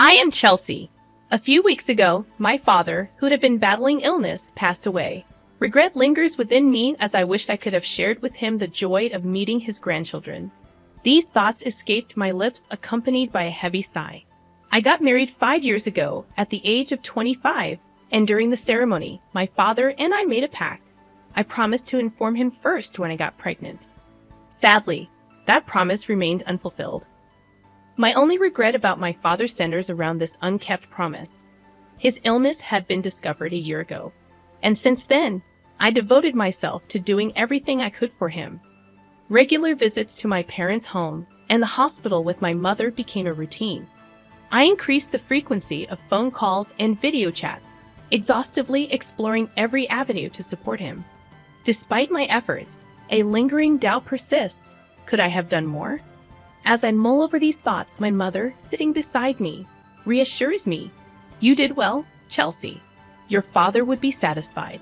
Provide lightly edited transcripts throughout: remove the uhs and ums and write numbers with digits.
I am Chelsea. A few weeks ago, my father, who had been battling illness, passed away. Regret lingers within me as I wish I could have shared with him the joy of meeting his grandchildren. These thoughts escaped my lips, accompanied by a heavy sigh. I got married 5 years ago, at the age of 25, and during the ceremony, my father and I made a pact. I promised to inform him first when I got pregnant. Sadly, that promise remained unfulfilled. My only regret about my father centers around this unkept promise. His illness had been discovered a year ago, and since then, I devoted myself to doing everything I could for him. Regular visits to my parents' home and the hospital with my mother became a routine. I increased the frequency of phone calls and video chats, exhaustively exploring every avenue to support him. Despite my efforts, a lingering doubt persists. Could I have done more? As I mull over these thoughts, my mother, sitting beside me, reassures me, "You did well, Chelsea. Your father would be satisfied."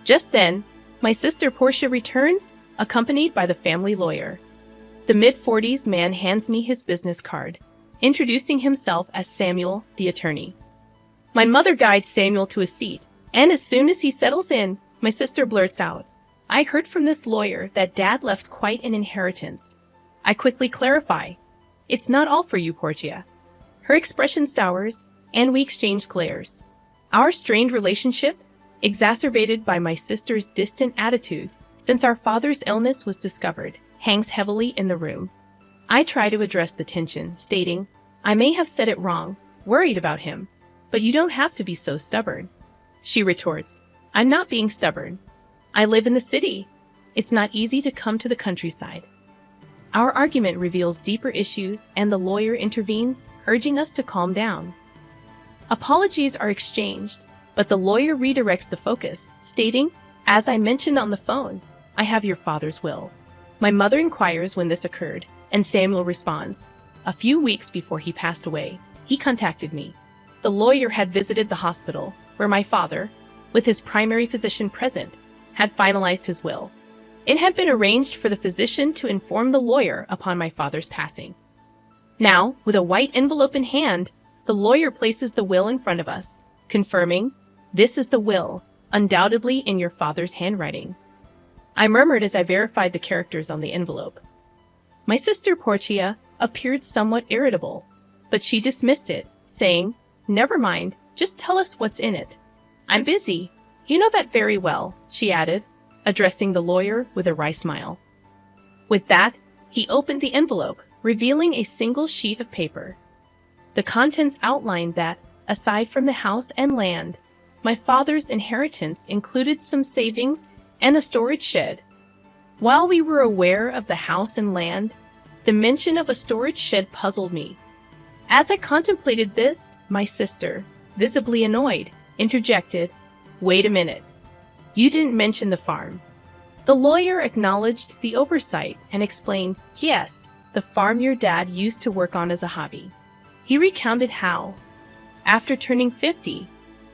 Just then, my sister Portia returns, accompanied by the family lawyer. The mid-40s man hands me his business card, introducing himself as Samuel, the attorney. My mother guides Samuel to a seat, and as soon as he settles in, my sister blurts out, "I heard from this lawyer that Dad left quite an inheritance." I quickly clarify, "It's not all for you, Portia." Her expression sours, and we exchange glares. Our strained relationship, exacerbated by my sister's distant attitude since our father's illness was discovered, hangs heavily in the room. I try to address the tension, stating, "I may have said it wrong, worried about him, but you don't have to be so stubborn." She retorts, "I'm not being stubborn. I live in the city. It's not easy to come to the countryside." Our argument reveals deeper issues, and the lawyer intervenes, urging us to calm down. Apologies are exchanged, but the lawyer redirects the focus, stating, "As I mentioned on the phone, I have your father's will." My mother inquires when this occurred, and Samuel responds, "A few weeks before he passed away, he contacted me." The lawyer had visited the hospital, where my father, with his primary physician present, had finalized his will. It had been arranged for the physician to inform the lawyer upon my father's passing. Now, with a white envelope in hand, the lawyer places the will in front of us, confirming, "This is the will, undoubtedly in your father's handwriting." I murmured as I verified the characters on the envelope. My sister Portia appeared somewhat irritable, but she dismissed it, saying, "Never mind, just tell us what's in it." "I'm busy. You know that very well," she added, addressing the lawyer with a wry smile. With that, he opened the envelope, revealing a single sheet of paper. The contents outlined that, aside from the house and land, my father's inheritance included some savings and a storage shed. While we were aware of the house and land, the mention of a storage shed puzzled me. As I contemplated this, my sister, visibly annoyed, interjected, "Wait a minute. You didn't mention the farm." The lawyer acknowledged the oversight and explained, "Yes, the farm your dad used to work on as a hobby." He recounted how, after turning 50,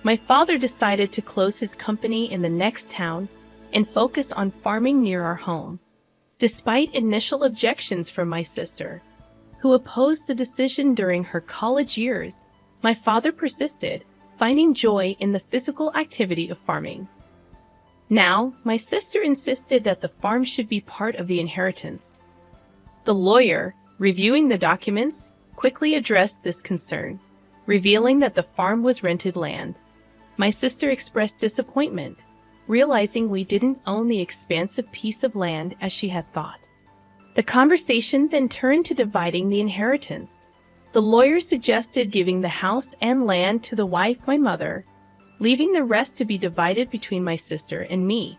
my father decided to close his company in the next town and focus on farming near our home. Despite initial objections from my sister, who opposed the decision during her college years, my father persisted, finding joy in the physical activity of farming. Now, my sister insisted that the farm should be part of the inheritance. The lawyer, reviewing the documents, quickly addressed this concern, revealing that the farm was rented land. My sister expressed disappointment, realizing we didn't own the expansive piece of land as she had thought. The conversation then turned to dividing the inheritance. The lawyer suggested giving the house and land to the wife, my mother, leaving the rest to be divided between my sister and me.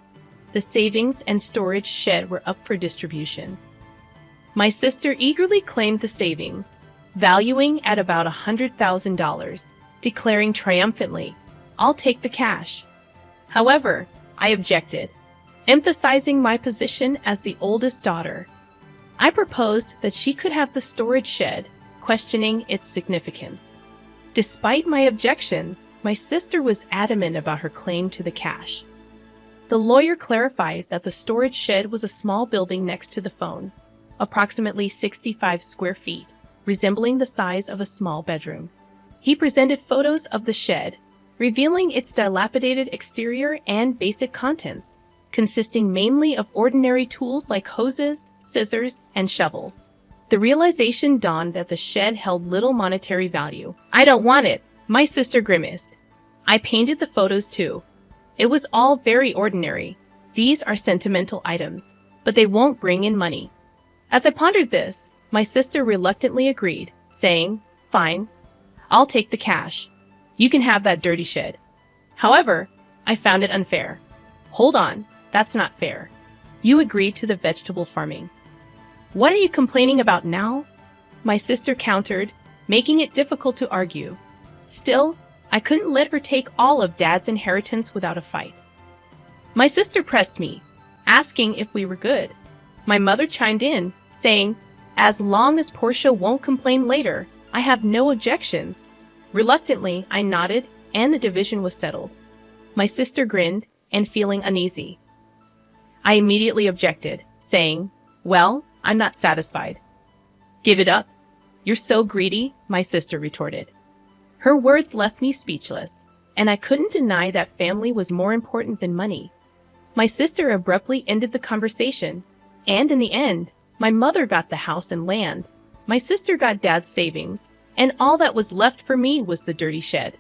The savings and storage shed were up for distribution. My sister eagerly claimed the savings, valuing at about $100,000, declaring triumphantly, "I'll take the cash." However, I objected, emphasizing my position as the oldest daughter. I proposed that she could have the storage shed, questioning its significance. Despite my objections, my sister was adamant about her claim to the cash. The lawyer clarified that the storage shed was a small building next to the phone, approximately 65 square feet, resembling the size of a small bedroom. He presented photos of the shed, revealing its dilapidated exterior and basic contents, consisting mainly of ordinary tools like hoses, scissors, and shovels. The realization dawned that the shed held little monetary value. "I don't want it," my sister grimaced. I painted the photos too. It was all very ordinary. These are sentimental items, but they won't bring in money. As I pondered this, my sister reluctantly agreed, saying, "Fine, I'll take the cash. You can have that dirty shed." However, I found it unfair. "Hold on, that's not fair. You agreed to the vegetable farming. What are you complaining about now?" My sister countered, making it difficult to argue. Still, I couldn't let her take all of Dad's inheritance without a fight. My sister pressed me, asking if we were good. My mother chimed in, saying, "As long as Portia won't complain later, I have no objections." Reluctantly, I nodded, and the division was settled. My sister grinned, and feeling uneasy. I immediately objected, saying, "Well, I'm not satisfied." "Give it up. You're so greedy," my sister retorted. Her words left me speechless, and I couldn't deny that family was more important than money. My sister abruptly ended the conversation, and in the end, my mother got the house and land. My sister got Dad's savings, and all that was left for me was the dirty shed.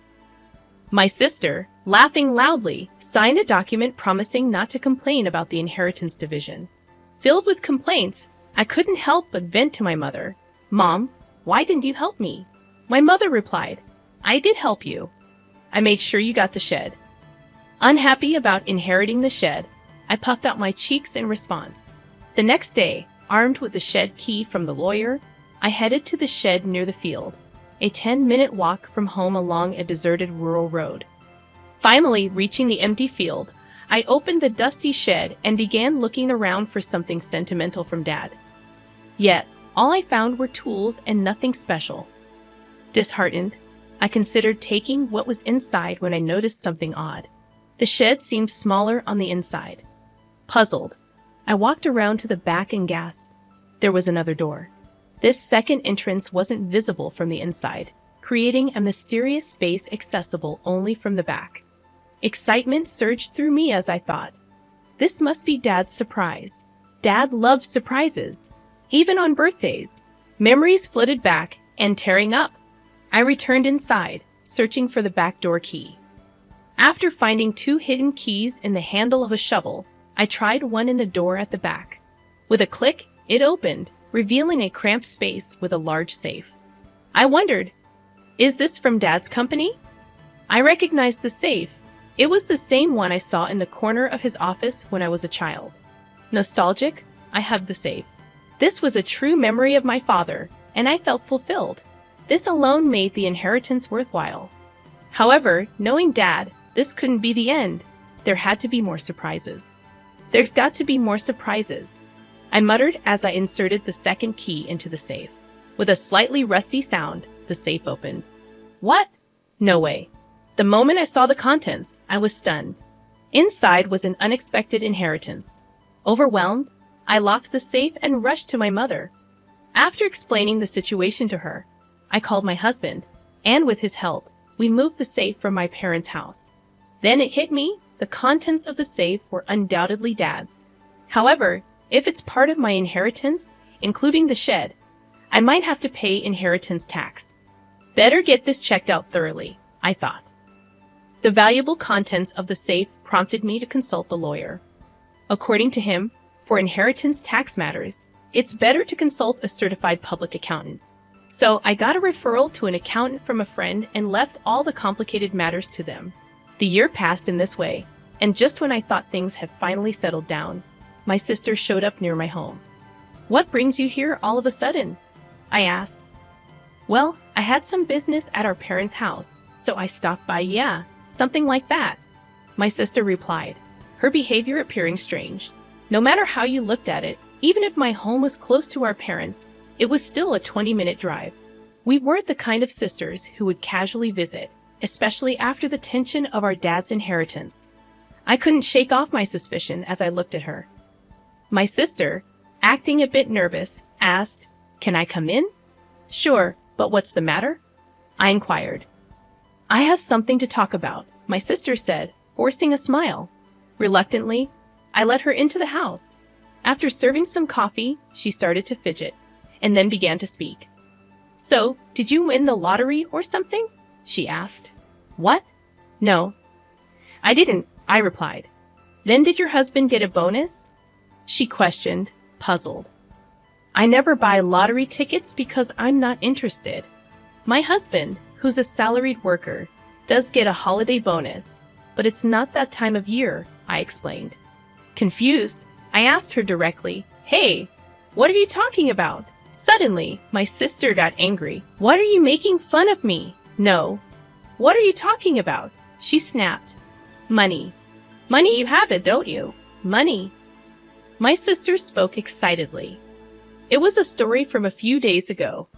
My sister, laughing loudly, signed a document promising not to complain about the inheritance division. Filled with complaints, I couldn't help but vent to my mother. "Mom, why didn't you help me?" My mother replied, "I did help you. I made sure you got the shed." Unhappy about inheriting the shed, I puffed out my cheeks in response. The next day, armed with the shed key from the lawyer, I headed to the shed near the field, a 10-minute walk from home along a deserted rural road. Finally, reaching the empty field, I opened the dusty shed and began looking around for something sentimental from Dad. Yet, all I found were tools and nothing special. Disheartened, I considered taking what was inside when I noticed something odd. The shed seemed smaller on the inside. Puzzled, I walked around to the back and gasped. There was another door. This second entrance wasn't visible from the inside, creating a mysterious space accessible only from the back. Excitement surged through me as I thought, this must be Dad's surprise. Dad loved surprises, even on birthdays. Memories flooded back and tearing up. I returned inside, searching for the back door key. After finding 2 hidden keys in the handle of a shovel, I tried one in the door at the back. With a click, it opened, revealing a cramped space with a large safe. I wondered, is this from Dad's company? I recognized the safe. It was the same one I saw in the corner of his office when I was a child. Nostalgic, I hugged the safe. This was a true memory of my father, and I felt fulfilled. This alone made the inheritance worthwhile. However, knowing Dad, this couldn't be the end. There had to be more surprises. There's got to be more surprises, I muttered as I inserted the second key into the safe. With a slightly rusty sound, the safe opened. What? No way. The moment I saw the contents, I was stunned. Inside was an unexpected inheritance. Overwhelmed, I locked the safe and rushed to my mother. After explaining the situation to her, I called my husband, and with his help, we moved the safe from my parents' house. Then it hit me, the contents of the safe were undoubtedly Dad's. However, if it's part of my inheritance, including the shed, I might have to pay inheritance tax. Better get this checked out thoroughly, I thought. The valuable contents of the safe prompted me to consult the lawyer. According to him, for inheritance tax matters, it's better to consult a certified public accountant. So I got a referral to an accountant from a friend and left all the complicated matters to them. The year passed in this way, and just when I thought things had finally settled down, my sister showed up near my home. "What brings you here all of a sudden?" I asked. "Well, I had some business at our parents' house, so I stopped by, yeah, something like that," my sister replied, her behavior appearing strange. No matter how you looked at it, even if my home was close to our parents', it was still a 20-minute drive. We weren't the kind of sisters who would casually visit, especially after the tension of our dad's inheritance. I couldn't shake off my suspicion as I looked at her. My sister, acting a bit nervous, asked, "Can I come in?" "Sure, but what's the matter?" I inquired, I have something to talk about, my sister said, forcing a smile. Reluctantly, I let her into the house. After serving some coffee, she started to fidget, and then began to speak. So, did you win the lottery or something? She asked. What? No. I didn't, I replied. Then did your husband get a bonus? She questioned, puzzled. I never buy lottery tickets because I'm not interested. My husband, who's a salaried worker, does get a holiday bonus, but it's not that time of year, I explained. Confused, I asked her directly, Hey, what are you talking about? Suddenly, my sister got angry. What are you making fun of me? No. What are you talking about? She snapped. Money. Money, you have it, don't you? Money. My sister spoke excitedly. It was a story from a few days ago.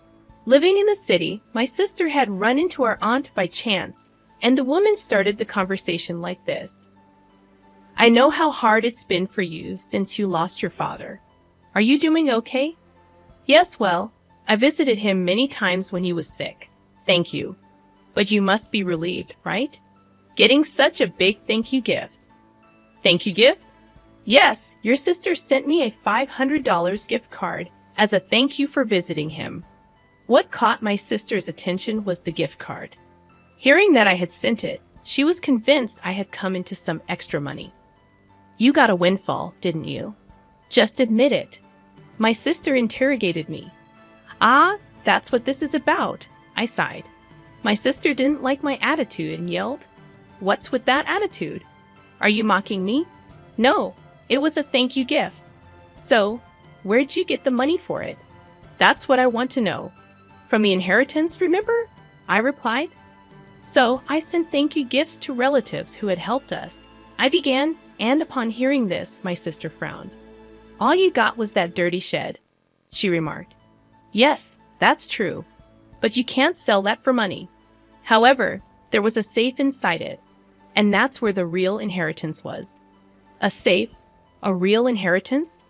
Living in the city, my sister had run into our aunt by chance, and the woman started the conversation like this. I know how hard it's been for you since you lost your father. Are you doing okay? Yes, well, I visited him many times when he was sick. Thank you. But you must be relieved, right? Getting such a big thank you gift. Thank you gift? Yes, your sister sent me a $500 gift card as a thank you for visiting him. What caught my sister's attention was the gift card. Hearing that I had sent it, she was convinced I had come into some extra money. You got a windfall, didn't you? Just admit it. My sister interrogated me. Ah, that's what this is about, I sighed. My sister didn't like my attitude and yelled, What's with that attitude? Are you mocking me? No, it was a thank you gift. So, where'd you get the money for it? That's what I want to know. From the inheritance, remember? I replied. So, I sent thank you gifts to relatives who had helped us. I began, and upon hearing this, my sister frowned. All you got was that dirty shed, she remarked. Yes, that's true. But you can't sell that for money. However, there was a safe inside it, and that's where the real inheritance was. A safe? A real inheritance?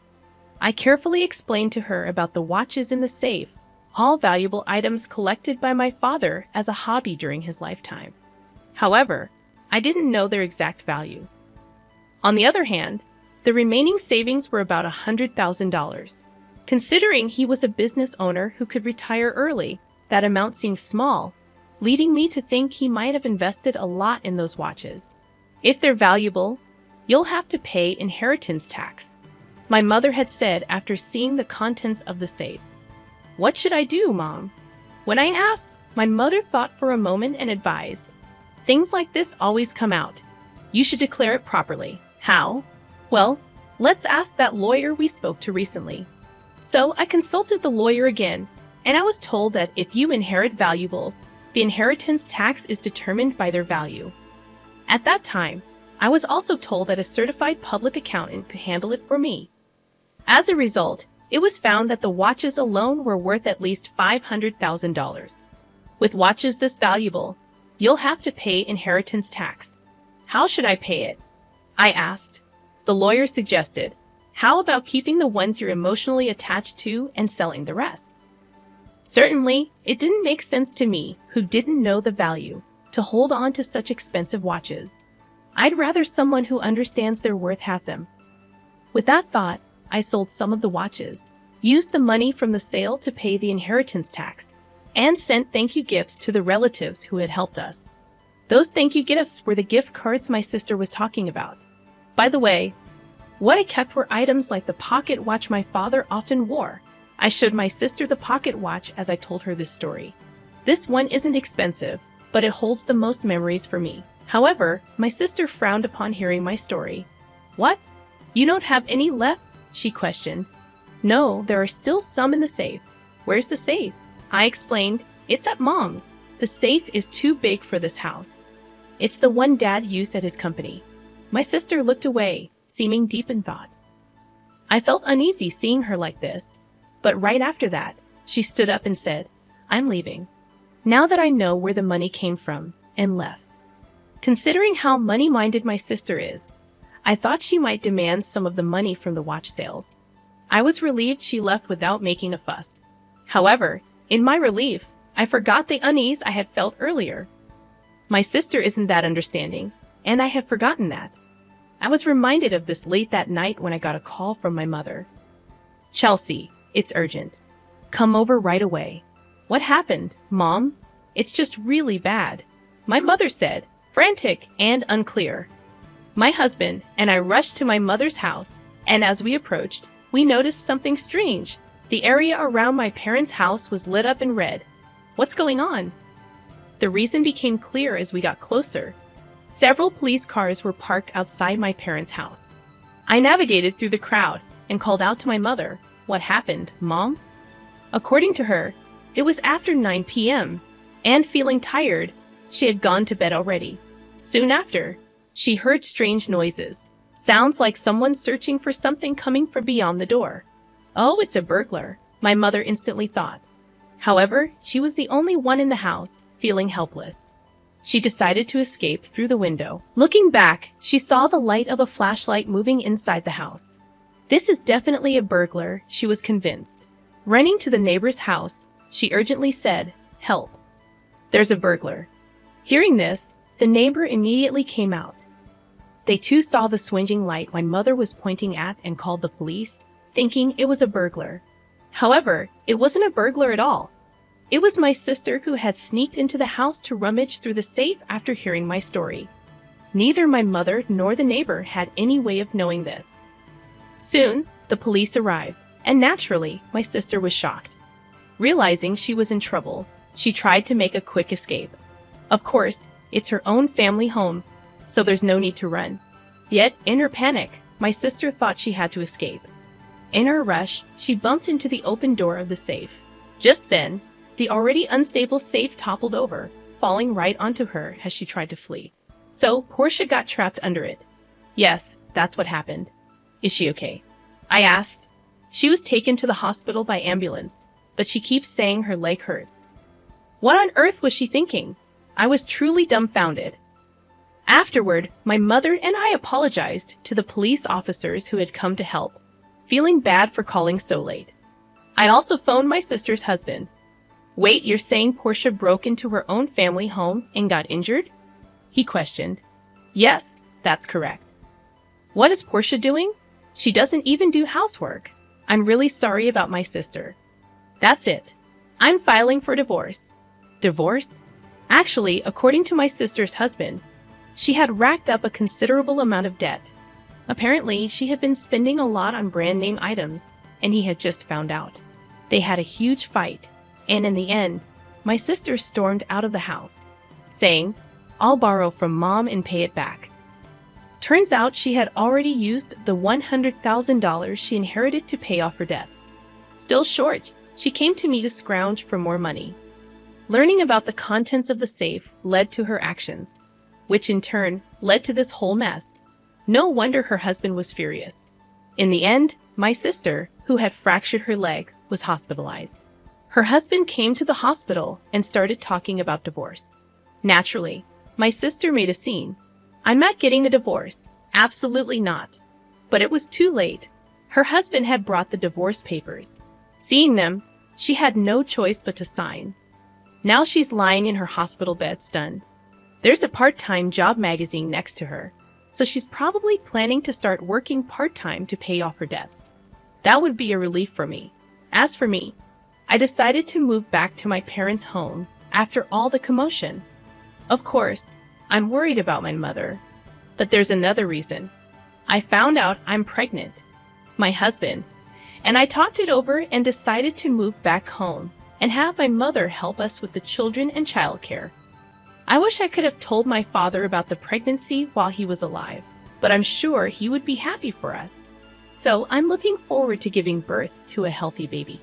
I carefully explained to her about the watches in the safe, all valuable items collected by my father as a hobby during his lifetime. However, I didn't know their exact value. On the other hand, the remaining savings were about $100,000. Considering he was a business owner who could retire early, that amount seemed small, leading me to think he might have invested a lot in those watches. If they're valuable, you'll have to pay inheritance tax, my mother had said after seeing the contents of the safe. What should I do, Mom? When I asked, my mother thought for a moment and advised, Things like this always come out. You should declare it properly. How? Well, let's ask that lawyer we spoke to recently. So I consulted the lawyer again, and I was told that if you inherit valuables, the inheritance tax is determined by their value. At that time, I was also told that a certified public accountant could handle it for me. As a result, it was found that the watches alone were worth at least $500,000. With watches this valuable, you'll have to pay inheritance tax. How should I pay it? I asked. The lawyer suggested, how about keeping the ones you're emotionally attached to and selling the rest? Certainly, it didn't make sense to me, who didn't know the value, to hold on to such expensive watches. I'd rather someone who understands their worth have them. With that thought, I sold some of the watches, used the money from the sale to pay the inheritance tax, and sent thank you gifts to the relatives who had helped us. Those thank you gifts were the gift cards my sister was talking about. By the way, what I kept were items like the pocket watch my father often wore. I showed my sister the pocket watch as I told her this story. This one isn't expensive, but it holds the most memories for me. However, my sister frowned upon hearing my story. What? You don't have any left? She questioned. No, there are still some in the safe. Where's the safe? I explained, it's at Mom's. The safe is too big for this house. It's the one Dad used at his company. My sister looked away, seeming deep in thought. I felt uneasy seeing her like this, but right after that, she stood up and said, I'm leaving. Now that I know where the money came from, and left. Considering how money-minded my sister is, I thought she might demand some of the money from the watch sales. I was relieved she left without making a fuss. However, in my relief, I forgot the unease I had felt earlier. My sister isn't that understanding, and I have forgotten that. I was reminded of this late that night when I got a call from my mother. Chelsea, it's urgent. Come over right away. What happened, Mom? It's just really bad, my mother said, frantic and unclear. My husband and I rushed to my mother's house, and as we approached, we noticed something strange. The area around my parents' house was lit up in red. What's going on? The reason became clear as we got closer. Several police cars were parked outside my parents' house. I navigated through the crowd and called out to my mother. What happened, Mom? According to her, it was after 9 p.m., and feeling tired, she had gone to bed already. Soon after, she heard strange noises. Sounds like someone searching for something coming from beyond the door. Oh, it's a burglar, my mother instantly thought. However, she was the only one in the house, feeling helpless. She decided to escape through the window. Looking back, she saw the light of a flashlight moving inside the house. This is definitely a burglar, she was convinced. Running to the neighbor's house, she urgently said, "Help! There's a burglar." Hearing this, the neighbor immediately came out. They too saw the swinging light my mother was pointing at and called the police, thinking it was a burglar. However, it wasn't a burglar at all. It was my sister who had sneaked into the house to rummage through the safe after hearing my story. Neither my mother nor the neighbor had any way of knowing this. Soon, the police arrived, and naturally, my sister was shocked. Realizing she was in trouble, she tried to make a quick escape. Of course, it's her own family home, so there's no need to run. Yet, in her panic, my sister thought she had to escape. In her rush, she bumped into the open door of the safe. Just then, the already unstable safe toppled over, falling right onto her as she tried to flee. So, Portia got trapped under it. Yes, that's what happened. Is she okay? I asked. She was taken to the hospital by ambulance, but she keeps saying her leg hurts. What on earth was she thinking? I was truly dumbfounded. Afterward, my mother and I apologized to the police officers who had come to help, feeling bad for calling so late. I also phoned my sister's husband. Wait, you're saying Portia broke into her own family home and got injured? He questioned. Yes, that's correct. What is Portia doing? She doesn't even do housework. I'm really sorry about my sister. That's it. I'm filing for divorce. Divorce? Actually, according to my sister's husband, she had racked up a considerable amount of debt. Apparently, she had been spending a lot on brand name items, and he had just found out. They had a huge fight, and in the end, my sister stormed out of the house, saying, "I'll borrow from Mom and pay it back." Turns out she had already used the $100,000 she inherited to pay off her debts. Still short, she came to me to scrounge for more money. Learning about the contents of the safe led to her actions, which in turn led to this whole mess. No wonder her husband was furious. In the end, my sister, who had fractured her leg, was hospitalized. Her husband came to the hospital and started talking about divorce. Naturally, my sister made a scene. I'm not getting a divorce. Absolutely not. But it was too late. Her husband had brought the divorce papers. Seeing them, she had no choice but to sign. Now she's lying in her hospital bed stunned. There's a part-time job magazine next to her, so she's probably planning to start working part-time to pay off her debts. That would be a relief for me. As for me, I decided to move back to my parents' home after all the commotion. Of course, I'm worried about my mother, but there's another reason. I found out I'm pregnant. My husband and I talked it over and decided to move back home and have my mother help us with the children and childcare. I wish I could have told my father about the pregnancy while he was alive, but I'm sure he would be happy for us. So I'm looking forward to giving birth to a healthy baby.